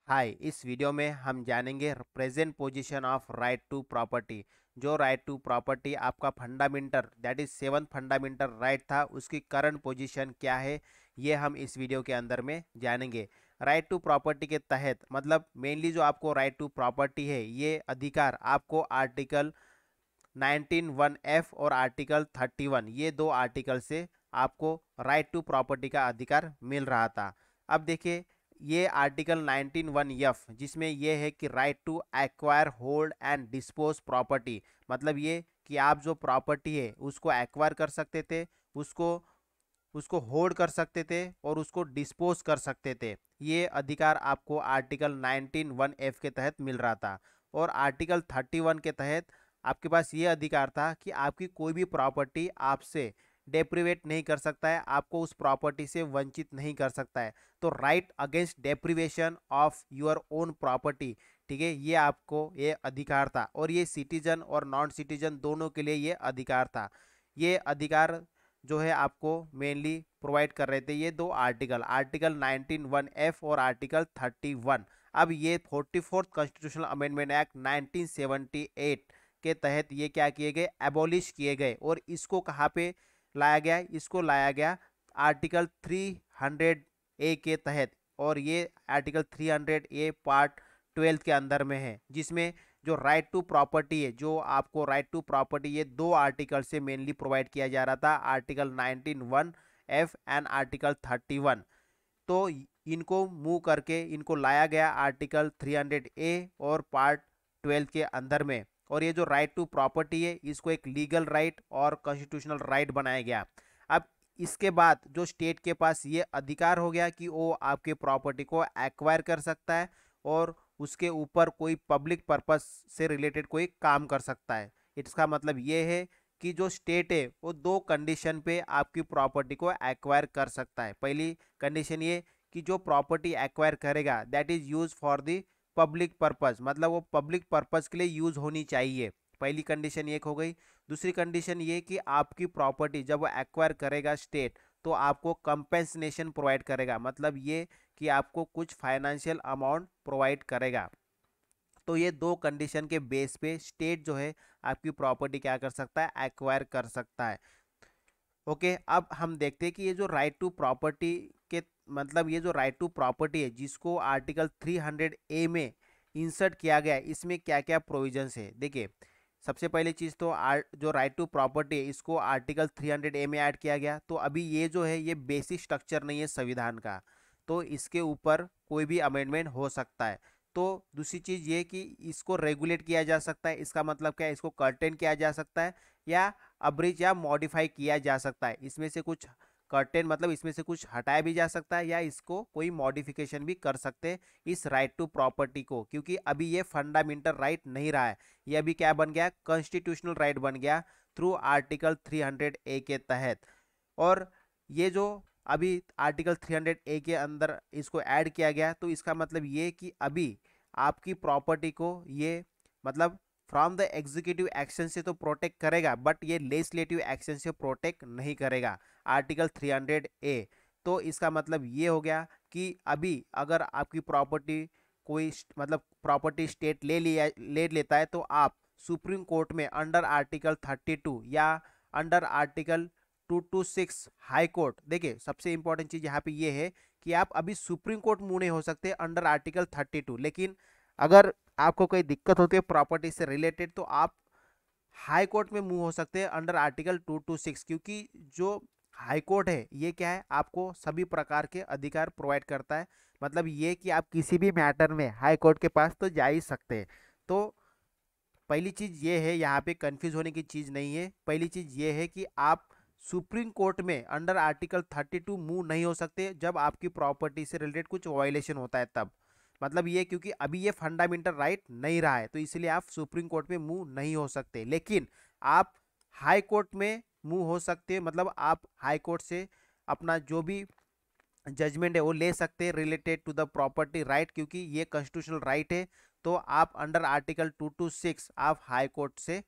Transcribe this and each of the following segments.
हाय, इस वीडियो में हम जानेंगे present position of right to property. जो राइट टू प्रॉपर्टी आपका fundamental that is seventh fundamental right था, उसकी करंट पोजीशन क्या है, ये हम इस वीडियो के अंदर में जानेंगे। राइट टू प्रॉपर्टी के तहत मतलब मेनली जो आपको राइट टू प्रॉपर्टी है, ये अधिकार आपको आर्टिकल 19(1)(f) और आर्टिकल 31, ये दो आर्टिकल से आपको राइट टू प्रॉपर्टी का अधिकार मिल रहा था। अब देखिए, ये आर्टिकल 19(1)(f) जिसमें ये है कि right to acquire, hold and dispose property, मतलब ये कि आप जो प्रॉपर्टी है उसको एक्वायर कर सकते थे, उसको उसको होल्ड कर सकते थे और उसको डिस्पोज कर सकते थे। ये अधिकार आपको आर्टिकल 19(1)(f) के तहत मिल रहा था। और आर्टिकल 31 के तहत आपके पास ये अधिकार था कि आपकी कोई भी प्रॉपर्टी आपसे डेप्रीवेट नहीं कर सकता है, आपको उस प्रॉपर्टी से वंचित नहीं कर सकता है। तो right against deprivation of your own property, ठीक है, ये आपको ये अधिकार था। और ये सिटीजन और नॉन सिटीजन दोनों के लिए ये अधिकार था। ये अधिकार जो है आपको मेनली प्रोवाइड कर रहे थे ये दो आर्टिकल, आर्टिकल 19(1)(f) और आर्टिकल 31। अब ये 44th कॉन्स्टिट्यूशनल अमेंडमेंट एक्ट 1978 के तहत ये क्या किए गए, एबॉलिश किए गए। और इसको कहाँ पे लाया गया, इसको लाया गया आर्टिकल 300A के तहत। और ये आर्टिकल 300A पार्ट 12 के अंदर में है, जिसमें जो राइट टू प्रॉपर्टी है, जो आपको राइट टू प्रॉपर्टी ये दो आर्टिकल से मेनली प्रोवाइड किया जा रहा था, आर्टिकल 19(1)(f) एंड आर्टिकल 31। तो इनको मूव करके इनको लाया गया आर्टिकल 300A और पार्ट 12 के अंदर में। और ये जो राइट टू प्रॉपर्टी है, इसको एक लीगल राइट और कॉन्स्टिट्यूशनल राइट बनाया गया। अब इसके बाद जो स्टेट के पास ये अधिकार हो गया कि वो आपके प्रॉपर्टी को एक्वायर कर सकता है और उसके ऊपर कोई पब्लिक पर्पस से रिलेटेड कोई काम कर सकता है। इसका मतलब ये है कि जो स्टेट है वो दो कंडीशन पे आपकी प्रॉपर्टी को एक्वायर कर सकता है। पहली कंडीशन ये कि जो प्रॉपर्टी एक्वायर करेगा that is use for the public purpose, मतलब वो पब्लिक पर्पस के लिए यूज होनी चाहिए। पहली कंडीशन एक हो गई। दूसरी कंडीशन ये कि आपकी प्रॉपर्टी जब वो एक्वायर करेगा स्टेट, तो आपको कंपेंसेशन प्रोवाइड करेगा, मतलब ये कि आपको कुछ फाइनेंशियल अमाउंट प्रोवाइड करेगा। तो ये दो कंडीशन के बेस पे स्टेट जो है आपकी प्रॉपर्टी क्या कर सकता है, एक्वायर कर सकता है। ओके, अब हम देखते हैं कि ये जो राइट टू प्रॉपर्टी के मतलब ये जो राइट टू प्रॉपर्टी है जिसको आर्टिकल 300A में इंसर्ट किया गया है, इसमें क्या क्या प्रोविजंस है। देखिए, सबसे पहली चीज़ तो जो राइट टू प्रॉपर्टी है इसको आर्टिकल 300A में ऐड किया गया। तो अभी ये जो है ये बेसिक स्ट्रक्चर नहीं है संविधान का, तो इसके ऊपर कोई भी अमेंडमेंट हो सकता है। तो दूसरी चीज़ ये कि इसको रेगुलेट किया जा सकता है, इसका मतलब क्या है, इसको कर्टेन किया जा सकता है या अब्रिज या मॉडिफाई किया जा सकता है। इसमें से कुछ कर्टेन मतलब इसमें से कुछ हटाया भी जा सकता है या इसको कोई मॉडिफिकेशन भी कर सकते हैं इस राइट टू प्रॉपर्टी को, क्योंकि अभी ये फंडामेंटल राइट नहीं रहा है, ये अभी क्या बन गया, कॉन्स्टिट्यूशनल राइट बन गया थ्रू आर्टिकल 300A के तहत। और ये जो अभी आर्टिकल 300A के अंदर इसको ऐड किया गया, तो इसका मतलब ये कि अभी आपकी प्रॉपर्टी को ये मतलब फ्रॉम द एग्जीक्यूटिव एक्शन से तो प्रोटेक्ट करेगा, बट ये लेजिस्लेटिव एक्शन से प्रोटेक्ट नहीं करेगा आर्टिकल 300A। तो इसका मतलब ये हो गया कि अभी अगर आपकी प्रॉपर्टी कोई मतलब प्रॉपर्टी स्टेट ले लेता है, तो आप सुप्रीम कोर्ट में अंडर आर्टिकल 32 या अंडर आर्टिकल 226 हाई कोर्ट, देखिए सबसे इंपॉर्टेंट चीज यहाँ पे ये है कि आप अभी सुप्रीम कोर्ट मूव नहीं हो सकते अंडर आर्टिकल 32, लेकिन अगर आपको कोई दिक्कत होती है प्रॉपर्टी से रिलेटेड, तो आप हाई कोर्ट में मूव हो सकते हैं अंडर आर्टिकल 226, क्योंकि जो हाई कोर्ट है ये क्या है, आपको सभी प्रकार के अधिकार प्रोवाइड करता है। मतलब ये कि आप किसी भी मैटर में हाई कोर्ट के पास तो जा ही सकते हैं। तो पहली चीज ये है, यहाँ पे कंफ्यूज होने की चीज नहीं है। पहली चीज ये है कि आप सुप्रीम कोर्ट में अंडर आर्टिकल 32 मूव नहीं हो सकते जब आपकी प्रॉपर्टी से रिलेटेड कुछ वायलेशन होता है तब। मतलब ये क्योंकि अभी ये फंडामेंटल राइट नहीं रहा है, तो इसलिए आप सुप्रीम कोर्ट में मूव नहीं हो सकते, लेकिन आप हाई कोर्ट में मूव हो सकते हैं। मतलब आप हाई कोर्ट से अपना जो भी जजमेंट है वो ले सकते हैं related to the property right, क्योंकि ये कॉन्स्टिट्यूशनल राइट है। तो आप अंडर आर्टिकल 226 आप हाई कोर्ट से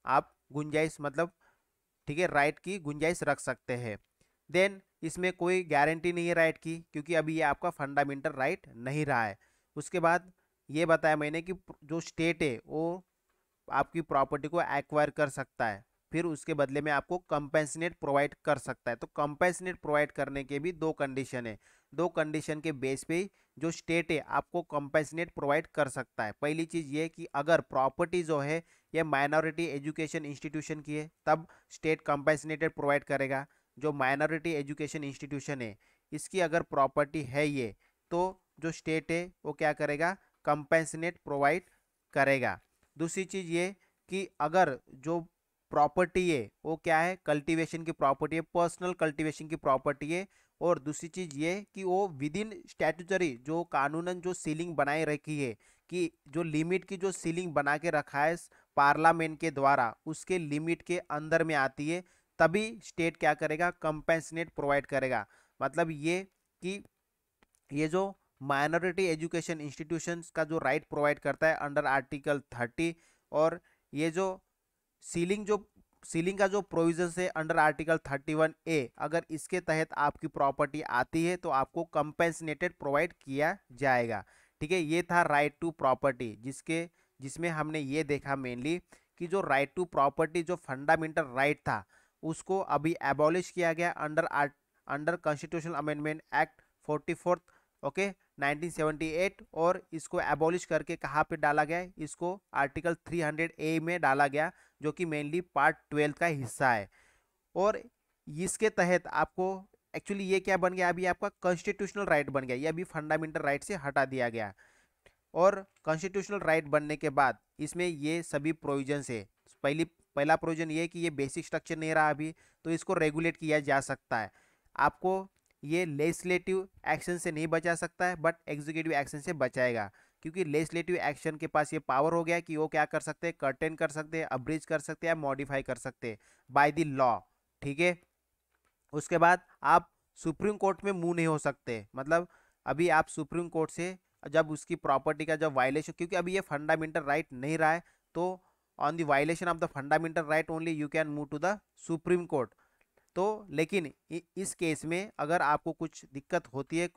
आप गुंजाइश मतलब ठीक है राइट की गुंजाइश रख सकते हैं। देन इसमें कोई गारंटी नहीं है राइट की, क्योंकि अभी ये आपका फंडामेंटल राइट नहीं रहा है। उसके बाद ये बताया मैंने कि जो स्टेट है वो आपकी प्रॉपर्टी को एक्वायर कर सकता है, फिर उसके बदले में आपको कंपेंसेट प्रोवाइड कर सकता है। तो कंपेंसेट प्रोवाइड करने के भी दो कंडीशन है, दो कंडीशन के बेस पे ही जो स्टेट है आपको कंपेंसेट प्रोवाइड कर सकता है। पहली चीज ये कि अगर प्रॉपर्टी जो है ये माइनॉरिटी एजुकेशन इंस्टीट्यूशन की है तब स्टेट कंपेंसेटेड प्रोवाइड करेगा। जो माइनॉरिटी एजुकेशन इंस्टीट्यूशन है इसकी अगर प्रॉपर्टी है ये, तो जो स्टेट है वो क्या करेगा, कंपेंसेट प्रोवाइड करेगा। दूसरी चीज ये कि अगर जो प्रॉपर्टी है वो क्या है, कल्टीवेशन की प्रॉपर्टी है, पर्सनल कल्टीवेशन की प्रॉपर्टी है, और दूसरी चीज ये कि वो विद इन स्टैट्यूटरी जो कानूनन जो सीलिंग बनाई रखी है, कि जो लिमिट की जो सीलिंग बना के रखा है पार्लियामेंट के द्वारा उसके लिमिट के अंदर में आती है, तभी स्टेट क्या करेगा, कंपेंसेट प्रोवाइड करेगा। मतलब ये कि ये जो माइनॉरिटी एजुकेशन इंस्टीट्यूशंस का जो राइट प्रोवाइड करता है अंडर आर्टिकल 30, और ये जो सीलिंग का जो प्रोविजन है अंडर आर्टिकल 31A, अगर इसके तहत आपकी प्रॉपर्टी आती है तो आपको कंपेंसेटेड प्रोवाइड किया जाएगा। ठीक है, ये था राइट टू प्रॉपर्टी, जिसमें हमने ये देखा मेनली कि जो राइट टू प्रॉपर्टी जो फंडामेंटल राइट था उसको अभी एबॉलिश किया गया under constitutional amendment act 44 okay 1978, और इसको एबॉलिश करके कहाँ पे डाला गया है, इसको आर्टिकल 300A में डाला गया जो कि मेनली पार्ट 12 का हिस्सा है। और इसके तहत आपको एक्चुअली ये क्या बन गया, अभी आपका कॉन्स्टिट्यूशनल राइट बन गया, ये अभी फंडामेंटल राइट से हटा दिया गया। और कॉन्स्टिट्यूशनल राइट बनने के बाद इसमें ये सभी प्रोविजंस है। पहला प्रोविजन ये कि ये बेसिक स्ट्रक्चर नहीं रहा अभी, तो इसको रेगुलेट किया जा सकता है। आपको ये लेजिस्लेटिव एक्शन से नहीं बचा सकता है बट एग्जीक्यूटिव एक्शन से बचाएगा, क्योंकि लेजिस्लेटिव एक्शन के पास ये पावर हो गया कि वो क्या कर सकते हैं, कर्टेन कर सकते हैं, अब्रिज कर सकते हैं या मॉडिफाई कर सकते हैं बाय द लॉ। ठीक है, उसके बाद आप सुप्रीम कोर्ट में मूव नहीं हो सकते, मतलब अभी आप सुप्रीम कोर्ट से जब उसकी प्रॉपर्टी का जब वायलेशन, क्योंकि अभी ये फंडामेंटल राइट नहीं रहा है, तो on the violation of the fundamental right only you can move to the Supreme Court. तो लेकिन इस केस में अगर आपको कुछ दिक्कत होती है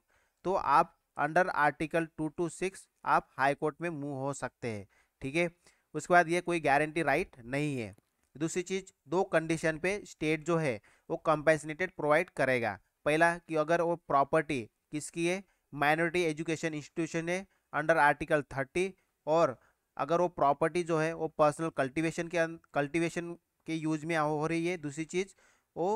तो आप अंडर आर्टिकल 226 आप हाई कोर्ट में मूव हो सकते हैं। ठीक है, उसके बाद ये कोई गारंटी राइट नहीं है। दूसरी चीज, दो कंडीशन पे स्टेट जो है वो कंपेंसेटेड प्रोवाइड करेगा। पहला कि अगर वो प्रॉपर्टी किसकी है, माइनॉरिटी एजुकेशन इंस्टीट्यूशन है अंडर आर्टिकल 30, और अगर वो प्रॉपर्टी जो है वो पर्सनल कल्टीवेशन के यूज में हो रही है। दूसरी चीज वो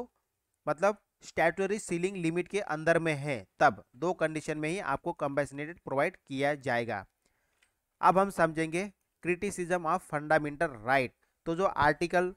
मतलब स्टैट्यूटरी सीलिंग लिमिट के अंदर में है, तब दो कंडीशन में ही आपको कंपेंसेटेड प्रोवाइड किया जाएगा। अब हम समझेंगे क्रिटिसिज्म ऑफ फंडामेंटल राइट। तो जो आर्टिकल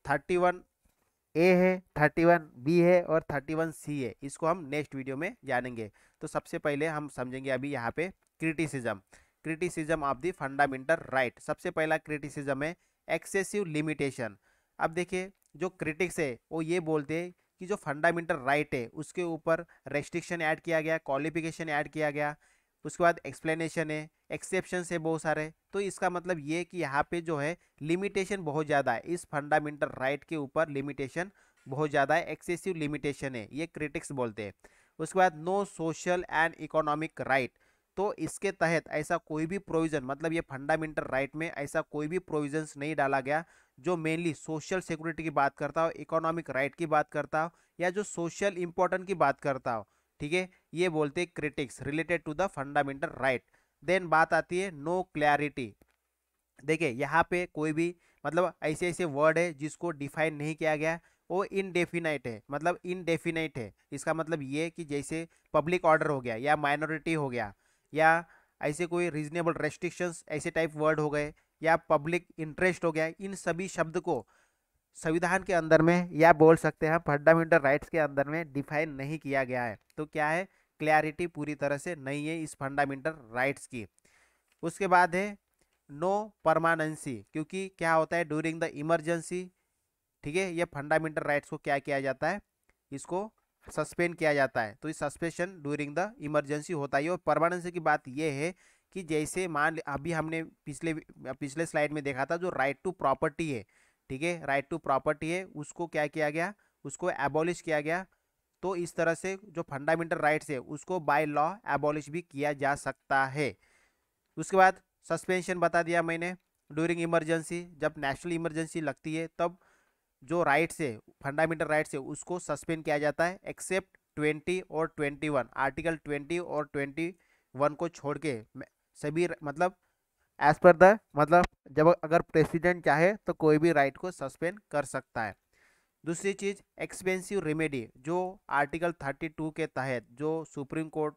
31A है, 31B है और 31C है, इसको हम नेक्स्ट वीडियो में जानेंगे। तो सबसे पहले हम समझेंगे अभी यहाँ पे criticism of the fundamental right. सबसे पहला क्रिटिसिज्म है एक्सेसिव लिमिटेशन। अब देखिए, जो क्रिटिक्स है वो ये बोलते हैं कि जो फंडामेंटल राइट है उसके ऊपर रेस्ट्रिक्शन ऐड किया गया, क्वालिफिकेशन ऐड किया गया, उसके बाद एक्सप्लेनेशन है, एक्सेप्शन है बहुत सारे। तो इसका मतलब ये कि यहाँ पे जो है लिमिटेशन बहुत ज़्यादा है, इस फंडामेंटल राइट के ऊपर लिमिटेशन बहुत ज़्यादा है, एक्सेसिव लिमिटेशन है, ये क्रिटिक्स बोलते हैं। उसके बाद no social and economic right. तो इसके तहत ऐसा कोई भी प्रोविज़न, मतलब ये फंडामेंटल राइट में ऐसा कोई भी प्रोविजंस नहीं डाला गया जो मेनली सोशल सिक्योरिटी की बात करता हो, इकोनॉमिक राइट की बात करता हो, या जो सोशल इंपॉर्टेंट की बात करता हो। ठीक है, ये बोलते हैं critics related to the fundamental right. Then बात आती है नो क्लैरिटी। देखिए यहाँ पे कोई भी मतलब ऐसे ऐसे वर्ड है जिसको डिफाइन नहीं किया गया, वो इनडेफिनाइट है, मतलब इनडेफिनाइट है। इसका मतलब ये कि जैसे पब्लिक ऑर्डर हो गया या माइनॉरिटी हो गया, या ऐसे कोई रीजनेबल रेस्ट्रिक्शंस ऐसे टाइप वर्ड हो गए, या पब्लिक इंटरेस्ट हो गया, इन सभी शब्द को संविधान के अंदर में या बोल सकते हैं फंडामेंटल राइट्स के अंदर में डिफाइन नहीं किया गया है। तो क्या है, क्लैरिटी पूरी तरह से नहीं है इस फंडामेंटल राइट्स की। उसके बाद है नो परमानेंसी, क्योंकि क्या होता है ड्यूरिंग द इमरजेंसी, ठीक है, ये फंडामेंटल राइट्स को क्या किया जाता है, इसको सस्पेंड किया जाता है। तो इस सस्पेंशन ड्यूरिंग द इमरजेंसी होता है। और परमानेंसी की बात ये है कि जैसे अभी हमने पिछले स्लाइड में देखा था जो राइट टू प्रॉपर्टी है, ठीक है, राइट टू प्रॉपर्टी है, उसको क्या किया गया, उसको एबॉलिश किया गया। तो इस तरह से जो फंडामेंटल राइट्स है उसको बाय लॉ एबॉलिश भी किया जा सकता है। उसके बाद सस्पेंशन बता दिया मैंने। ड्यूरिंग इमरजेंसी, जब नेशनल इमरजेंसी लगती है तब जो राइट्स है, फंडामेंटल राइट्स है, उसको सस्पेंड किया जाता है एक्सेप्ट 20 और 21, आर्टिकल 20 और 21 को छोड़ के सभी मतलब एज पर द मतलब जब अगर प्रेसिडेंट चाहे तो कोई भी राइट को सस्पेंड कर सकता है। दूसरी चीज एक्सपेंसिव रेमेडी, जो आर्टिकल 32 के तहत जो सुप्रीम कोर्ट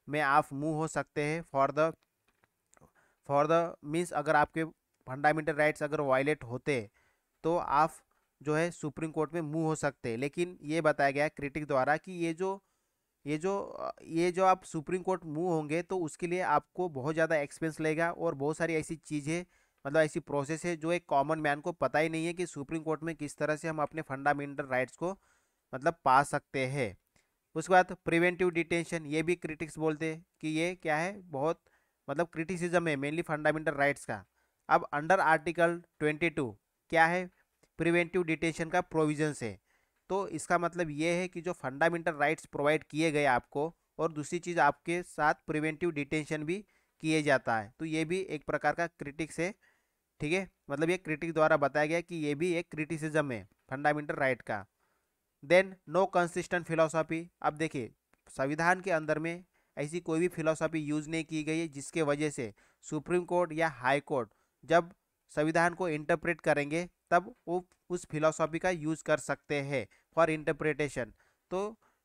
में आप मूव हो सकते हैं फॉर द मीन्स अगर आपके फंडामेंटल राइट्स अगर वायलेट होते तो आप जो है सुप्रीम कोर्ट में मूव हो सकते हैं। लेकिन ये बताया गया क्रिटिक द्वारा कि ये जो आप सुप्रीम कोर्ट मूव होंगे तो उसके लिए आपको बहुत ज़्यादा एक्सपेंस लगेगा और बहुत सारी ऐसी चीज़ें मतलब ऐसी प्रोसेस है जो एक कॉमन मैन को पता ही नहीं है कि सुप्रीम कोर्ट में किस तरह से हम अपने फंडामेंटल राइट्स को मतलब पा सकते हैं। उसके बाद प्रिवेंटिव डिटेंशन, ये भी क्रिटिक्स बोलते हैं कि ये क्या है, बहुत मतलब क्रिटिसिज्म है मेनली फंडामेंटल राइट्स का। अब अंडर आर्टिकल 22 क्या है, प्रिवेंटिव डिटेंशन का प्रोविजंस है। तो इसका मतलब ये है कि जो फंडामेंटल राइट्स प्रोवाइड किए गए आपको और दूसरी चीज़ आपके साथ प्रिवेंटिव डिटेंशन भी किए जाता है, तो ये भी एक प्रकार का क्रिटिक्स है। ठीक है, मतलब ये क्रिटिक द्वारा बताया गया कि ये भी एक क्रिटिसिज्म है फंडामेंटल राइट का। देन नो कंसिस्टेंट फिलोसॉफी, अब देखिए संविधान के अंदर में ऐसी कोई भी फिलोसॉफी यूज नहीं की गई है जिसके वजह से सुप्रीम कोर्ट या हाई कोर्ट जब संविधान को इंटरप्रेट करेंगे तब वो उस फिलोसॉफी का यूज कर सकते हैं फॉर इंटरप्रिटेशन। तो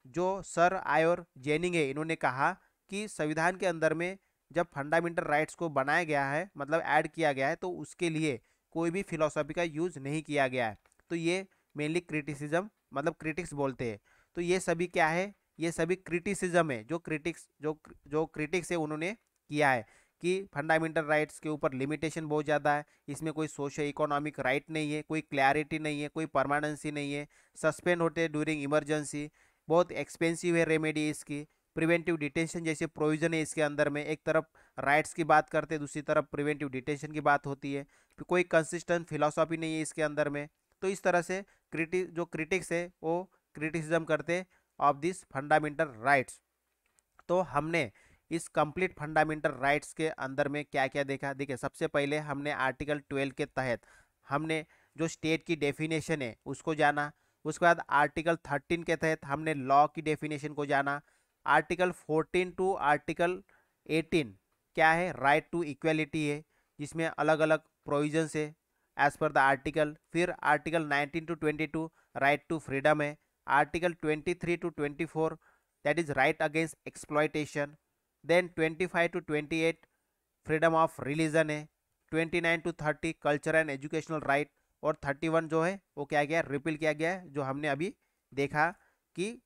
जो सर आयोर जेनिंग है, इन्होंने कहा कि संविधान के अंदर में जब फंडामेंटल राइट्स को बनाया गया है मतलब ऐड किया गया है तो उसके लिए कोई भी फिलोसॉफी का यूज नहीं किया गया है। तो ये मेनली क्रिटिसिज्म मतलब क्रिटिक्स बोलते हैं। तो ये सभी क्या है, ये सभी क्रिटिसिज्म है जो क्रिटिक्स है उन्होंने किया है कि फंडामेंटल राइट्स के ऊपर लिमिटेशन बहुत ज़्यादा है, इसमें कोई सोशो इकोनॉमिक राइट नहीं है, कोई क्लैरिटी नहीं है, कोई परमानेंसी नहीं है, सस्पेंड होते हैं ड्यूरिंग इमरजेंसी, बहुत एक्सपेंसिव है रेमेडी इसकी, प्रिवेंटिव डिटेंशन जैसे प्रोविजन है इसके अंदर में, एक तरफ राइट्स की बात करते हैं दूसरी तरफ प्रिवेंटिव डिटेंशन की बात होती है, कोई कंसिस्टेंट फिलोसॉफी नहीं है इसके अंदर में। तो इस तरह से जो क्रिटिक्स है वो क्रिटिसिज्म करते ऑफ दिस फंडामेंटल राइट्स। तो हमने इस कंप्लीट फंडामेंटल राइट्स के अंदर में क्या क्या देखा, देखिए सबसे पहले हमने आर्टिकल 12 के तहत हमने जो स्टेट की डेफिनेशन है उसको जाना। उसके बाद आर्टिकल 13 के तहत हमने लॉ की डेफिनेशन को जाना। आर्टिकल 14 टू आर्टिकल 18 क्या है, राइट टू इक्वलिटी है जिसमें अलग अलग प्रोविजंस है एज पर द आर्टिकल। फिर article 19 to 22 right to freedom है। Article 23 to 24 that is right against exploitation. Then 25 to 28 freedom of religion है। 29 to 30 culture and educational right. और 31 जो है वो क्या गया, रिपील किया गया है, जो हमने अभी देखा कि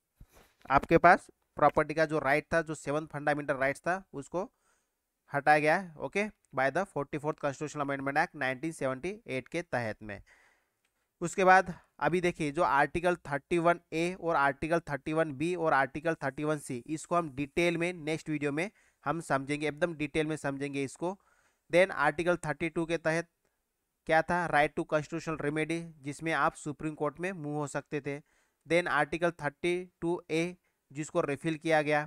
आपके पास प्रॉपर्टी का जो राइट था, जो 7th फंडामेंटल राइट्स था, उसको हटाया गया है okay by the 44th constitutional amendment act 1978 के तहत में। उसके बाद अभी देखिए जो आर्टिकल 31A और आर्टिकल 31B और आर्टिकल 31C, इसको हम डिटेल में नेक्स्ट वीडियो में हम समझेंगे, एकदम डिटेल में समझेंगे इसको। देन आर्टिकल 32 के तहत क्या था, राइट टू कॉन्स्टिट्यूशनल रेमेडी, जिसमें आप सुप्रीम कोर्ट में मूव हो सकते थे। देन आर्टिकल 32A जिसको रिफिल किया गया।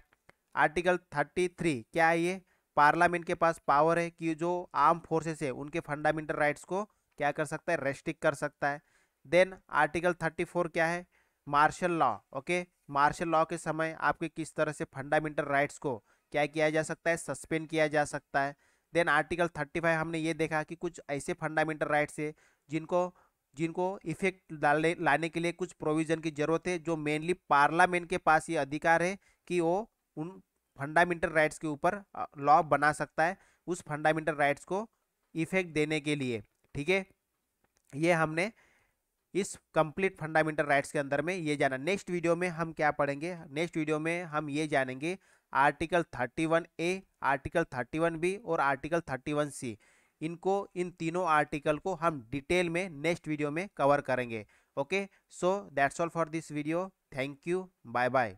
आर्टिकल 33 क्या है, ये पार्लियामेंट के पास पावर है कि जो आर्म फोर्सेस है उनके फंडामेंटल राइट्स को क्या कर सकता है, रेस्ट्रिक्ट कर सकता है। देन आर्टिकल 34 क्या है, martial law okay, martial law के समय आपके किस तरह से फंडामेंटल राइट्स को क्या किया जा सकता है, सस्पेंड किया जा सकता है। देन आर्टिकल 35 हमने ये देखा कि कुछ ऐसे फंडामेंटल राइट्स है जिनको जिनको इफेक्ट लाने के लिए कुछ प्रोविजन की जरूरत है, जो मेनली पार्लियामेंट के पास ये अधिकार है कि वो उन फंडामेंटल राइट्स के ऊपर लॉ बना सकता है उस फंडामेंटल राइट्स को इफेक्ट देने के लिए। ठीक है, ये हमने इस कंप्लीट फंडामेंटल राइट्स के अंदर में ये जाना। नेक्स्ट वीडियो में हम क्या पढ़ेंगे, नेक्स्ट वीडियो में हम ये जानेंगे आर्टिकल 31A, आर्टिकल 31B और आर्टिकल 31C। इन तीनों आर्टिकल को हम डिटेल में नेक्स्ट वीडियो में कवर करेंगे। Okay, so that's all for this video. Thank you, bye bye.